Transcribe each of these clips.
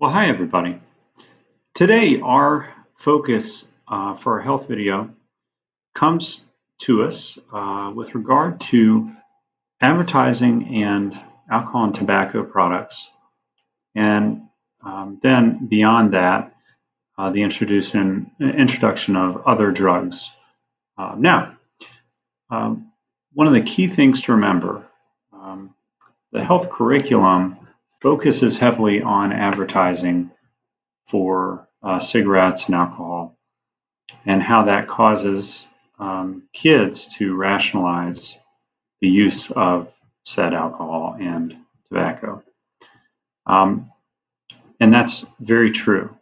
Well, hi everybody. Today, our focus for our health video comes to us with regard to advertising and alcohol and tobacco products, and then beyond that, the introduction of other drugs. Now, one of the key things to remember, um, the health curriculum focuses heavily on advertising for cigarettes and alcohol, and how that causes kids to rationalize the use of said alcohol and tobacco. And that's very true.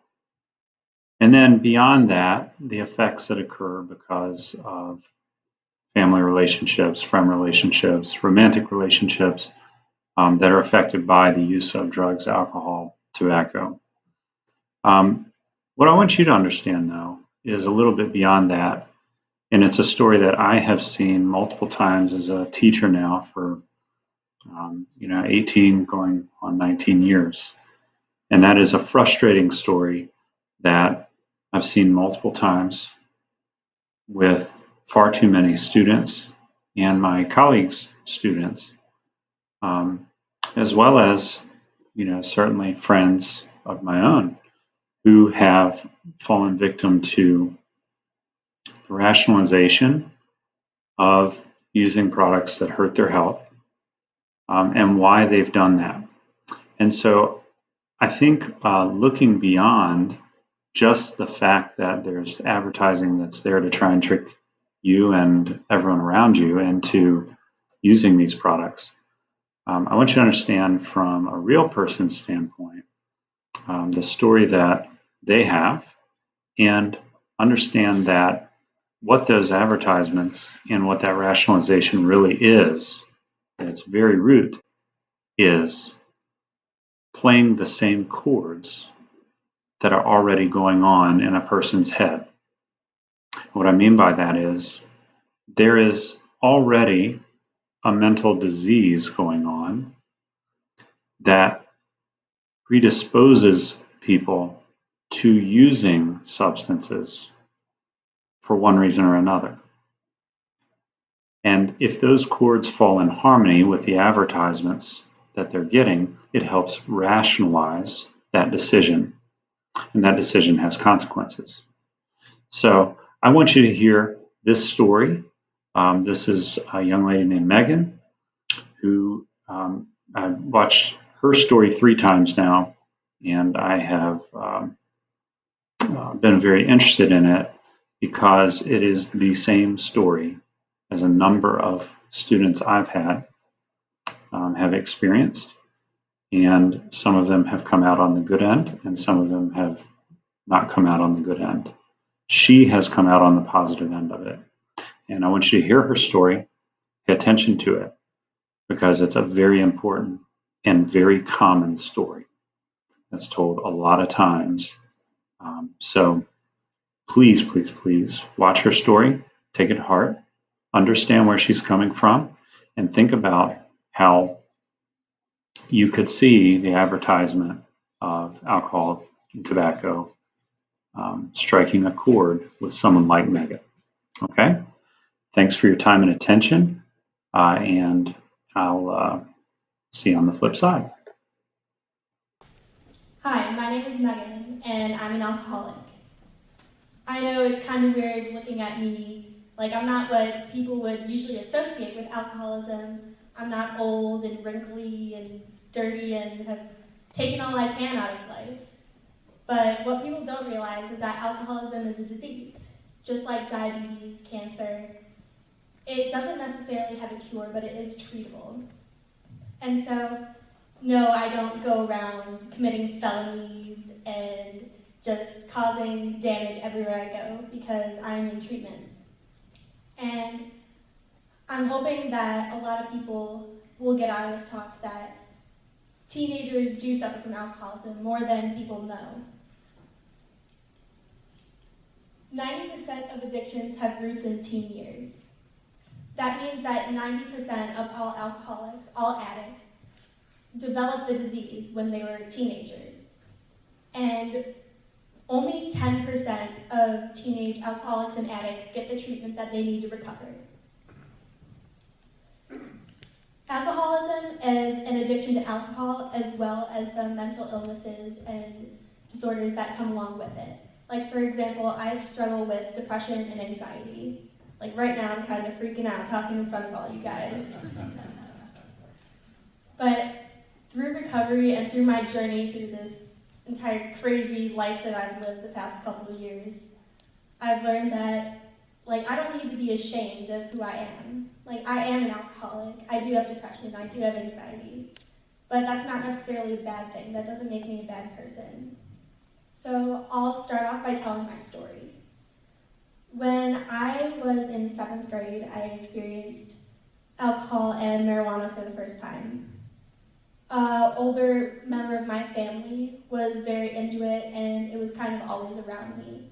And then beyond that, the effects that occur because of family relationships, friend relationships, romantic relationships that are affected by the use of drugs, alcohol, tobacco. What I want you to understand, though, is a little bit beyond that. And it's a story that I have seen multiple times as a teacher now for, 18 going on 19 years. And that is a frustrating story that I've seen multiple times with far too many students and my colleagues' students, as well as, certainly friends of my own who have fallen victim to the rationalization of using products that hurt their health, and why they've done that. And so I think looking beyond just the fact that there's advertising that's there to try and trick you and everyone around you into using these products, I want you to understand from a real person's standpoint the story that they have, and understand that what those advertisements and what that rationalization really is, at its very root, is playing the same chords that are already going on in a person's head. What I mean by that is there is already a mental disease going on that predisposes people to using substances for one reason or another. And if those chords fall in harmony with the advertisements that they're getting, it helps rationalize that decision. And that decision has consequences. So I want you to hear this story. This is a young lady named Megan who I've watched her story 3 times now, and I have been very interested in it because it is the same story as a number of students I've had have experienced, and some of them have come out on the good end, and some of them have not come out on the good end. She has come out on the positive end of it, and I want you to hear her story, pay attention to it, because it's a very important and very common story that's told a lot of times. So please, please, please watch her story, take it to heart, understand where she's coming from, and think about how you could see the advertisement of alcohol and tobacco striking a chord with someone like Megan. Okay? Thanks for your time and attention, and I'll see you on the flip side. Hi, my name is Megan, and I'm an alcoholic. I know it's kind of weird looking at me, like I'm not what people would usually associate with alcoholism. I'm not old and wrinkly and dirty and have taken all I can out of life. But what people don't realize is that alcoholism is a disease. Just like diabetes, cancer, it doesn't necessarily have a cure, but it is treatable. And so, no, I don't go around committing felonies and just causing damage everywhere I go because I'm in treatment. And I'm hoping that a lot of people will get out of this talk that teenagers do suffer from alcoholism more than people know. 90% of addictions have roots in teen years. That means that 90% of all alcoholics, all addicts, developed the disease when they were teenagers. And only 10% of teenage alcoholics and addicts get the treatment that they need to recover. Alcoholism is an addiction to alcohol as well as the mental illnesses and disorders that come along with it. Like, for example, I struggle with depression and anxiety. Like, right now I'm kind of freaking out talking in front of all you guys. But through recovery and through my journey through this entire crazy life that I've lived the past couple of years, I've learned that, I don't need to be ashamed of who I am. I am an alcoholic. I do have depression. I do have anxiety. But that's not necessarily a bad thing. That doesn't make me a bad person. So I'll start off by telling my story. When I was in 7th grade, I experienced alcohol and marijuana for the first time. An older member of my family was very into it, and it was kind of always around me.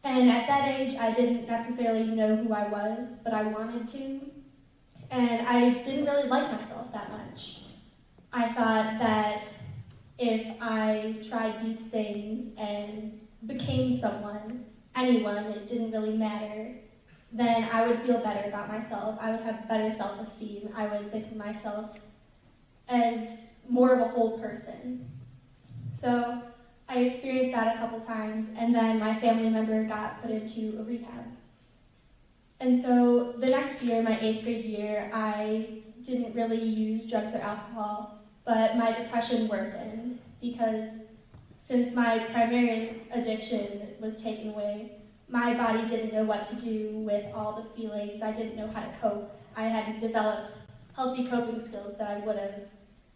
And at that age, I didn't necessarily know who I was, but I wanted to. And I didn't really like myself that much. I thought that if I tried these things and became someone, anyone, it didn't really matter, then I would feel better about myself. I would have better self-esteem. I would think of myself as more of a whole person. So I experienced that a couple times, and then my family member got put into a rehab. And so the next year, my 8th grade year, I didn't really use drugs or alcohol, but my depression worsened because since my primary addiction was taken away, my body didn't know what to do with all the feelings. I didn't know how to cope. I hadn't developed healthy coping skills that I would have.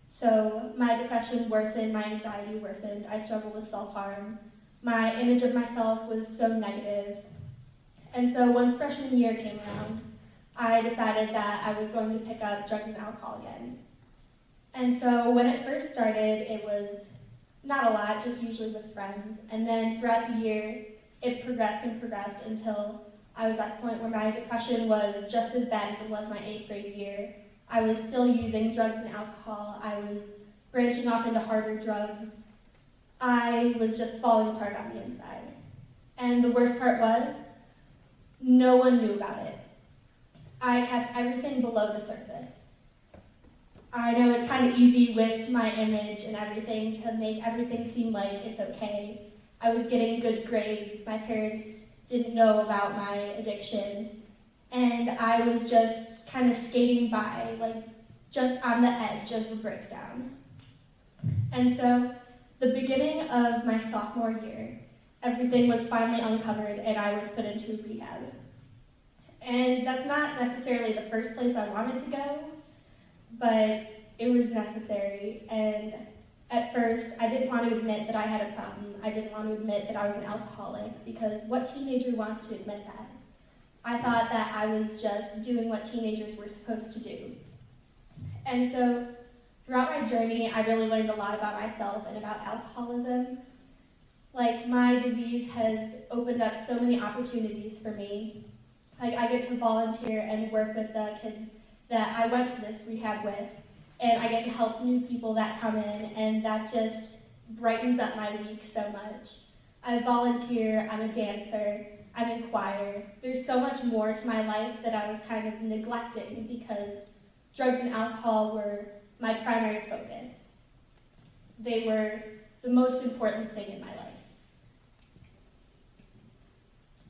So my depression worsened, my anxiety worsened, I struggled with self-harm. My image of myself was so negative. And so once freshman year came around, I decided that I was going to pick up drugs and alcohol again. And so when it first started, it was not a lot, just usually with friends. And then throughout the year, it progressed and progressed until I was at the point where my depression was just as bad as it was my 8th grade year. I was still using drugs and alcohol. I was branching off into harder drugs. I was just falling apart on the inside. And the worst part was, no one knew about it. I kept everything below the surface. I know it's kind of easy with my image and everything to make everything seem like it's okay. I was getting good grades. My parents didn't know about my addiction. And I was just kind of skating by, just on the edge of a breakdown. And so, the beginning of my sophomore year, everything was finally uncovered and I was put into rehab. And that's not necessarily the first place I wanted to go, but it was necessary. And at first, I didn't want to admit that I had a problem. I didn't want to admit that I was an alcoholic, because what teenager wants to admit that? I thought that I was just doing what teenagers were supposed to do. And so, throughout my journey, I really learned a lot about myself and about alcoholism. My disease has opened up so many opportunities for me. I get to volunteer and work with the kids that I went to this rehab with, and I get to help new people that come in, and that just brightens up my week so much. I volunteer, I'm a dancer, I'm in choir. There's so much more to my life that I was kind of neglecting because drugs and alcohol were my primary focus. They were the most important thing in my life.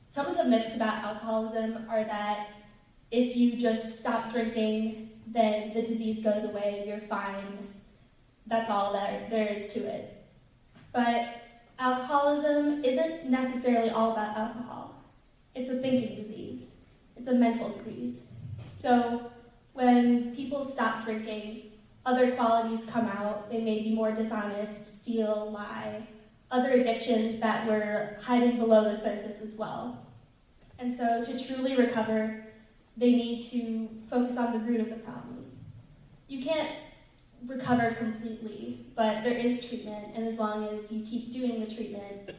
Some of the myths about alcoholism are that if you just stop drinking, then the disease goes away, you're fine. That's all that there is to it. But alcoholism isn't necessarily all about alcohol. It's a thinking disease. It's a mental disease. So when people stop drinking, other qualities come out. They may be more dishonest, steal, lie, other addictions that were hiding below the surface as well. And so to truly recover, they need to focus on the root of the problem. You can't recover completely, but there is treatment, and as long as you keep doing the treatment,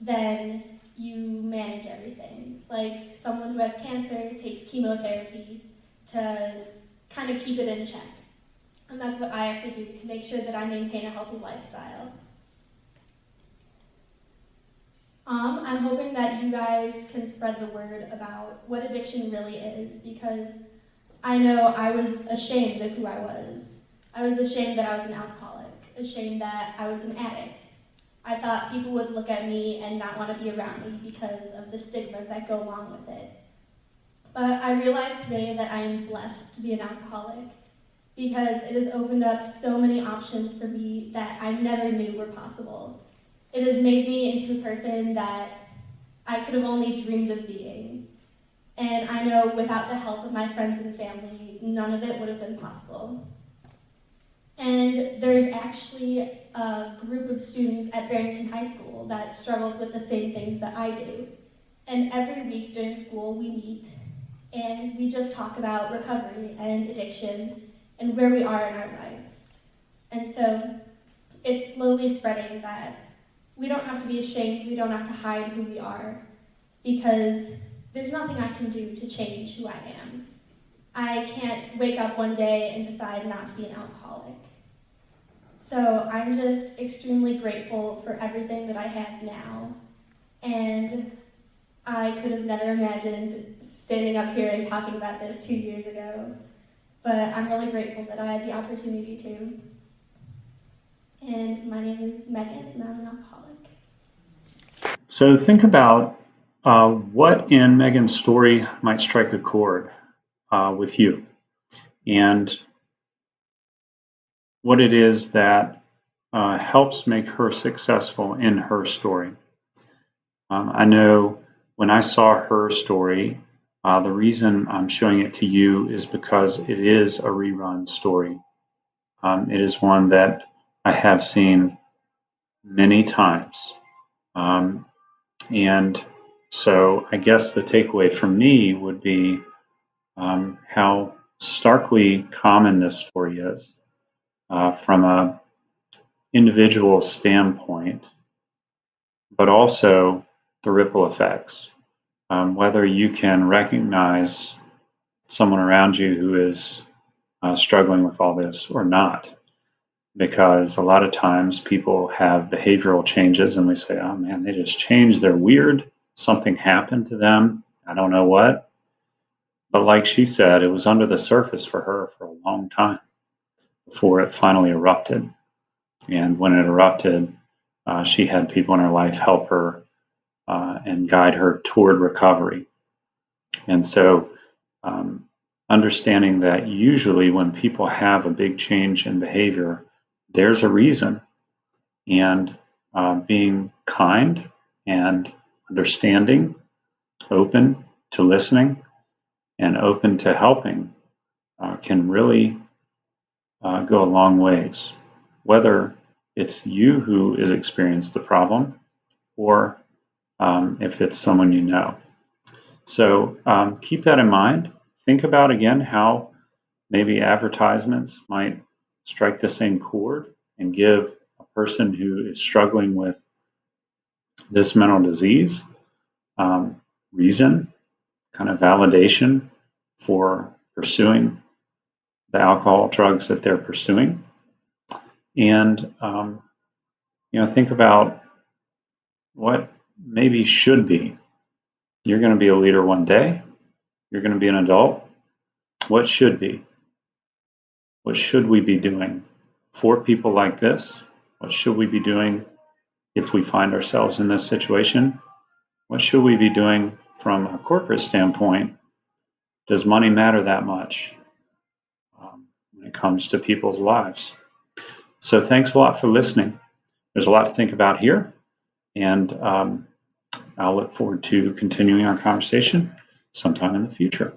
then you manage everything. Like someone who has cancer takes chemotherapy to kind of keep it in check. And that's what I have to do to make sure that I maintain a healthy lifestyle. I'm hoping that you guys can spread the word about what addiction really is, because I know I was ashamed of who I was. I was ashamed that I was an alcoholic, ashamed that I was an addict. I thought people would look at me and not want to be around me because of the stigmas that go along with it. But I realized today that I am blessed to be an alcoholic, because it has opened up so many options for me that I never knew were possible. It has made me into a person that I could have only dreamed of being. And I know without the help of my friends and family, none of it would have been possible. And there's actually a group of students at Barrington High School that struggles with the same things that I do. And every week during school we meet and we just talk about recovery and addiction and where we are in our lives. And so it's slowly spreading that we don't have to be ashamed, we don't have to hide who we are, because there's nothing I can do to change who I am. I can't wake up one day and decide not to be an alcoholic. So I'm just extremely grateful for everything that I have now. And I could have never imagined standing up here and talking about this 2 years ago. But I'm really grateful that I had the opportunity to. And my name is Megan, and I'm an alcoholic. So think about what in Megan's story might strike a chord with you, and what it is that helps make her successful in her story. I know when I saw her story, the reason I'm showing it to you is because it is a rerun story. It is one that I have seen many times. And so I guess the takeaway from me would be how starkly common this story is from an individual standpoint, but also the ripple effects. Whether you can recognize someone around you who is struggling with all this or not. Because a lot of times people have behavioral changes and we say, oh man, they just changed. They're weird. Something happened to them. I don't know what. But like she said, it was under the surface for her for a long time before it finally erupted. And when it erupted, she had people in her life help her and guide her toward recovery. And so understanding that usually when people have a big change in behavior, there's a reason. And being kind and understanding, open to listening, and open to helping can really go a long ways. Whether it's you who has experienced the problem or if it's someone you know. So keep that in mind. Think about again how maybe advertisements might strike the same chord and give a person who is struggling with this mental disease reason, kind of validation for pursuing the alcohol drugs that they're pursuing. And think about what maybe should be. You're going to be a leader one day. You're going to be an adult. What should be? What should we be doing for people like this? What should we be doing if we find ourselves in this situation? What should we be doing from a corporate standpoint? Does money matter that much when it comes to people's lives? So thanks a lot for listening. There's a lot to think about here, and I'll look forward to continuing our conversation sometime in the future.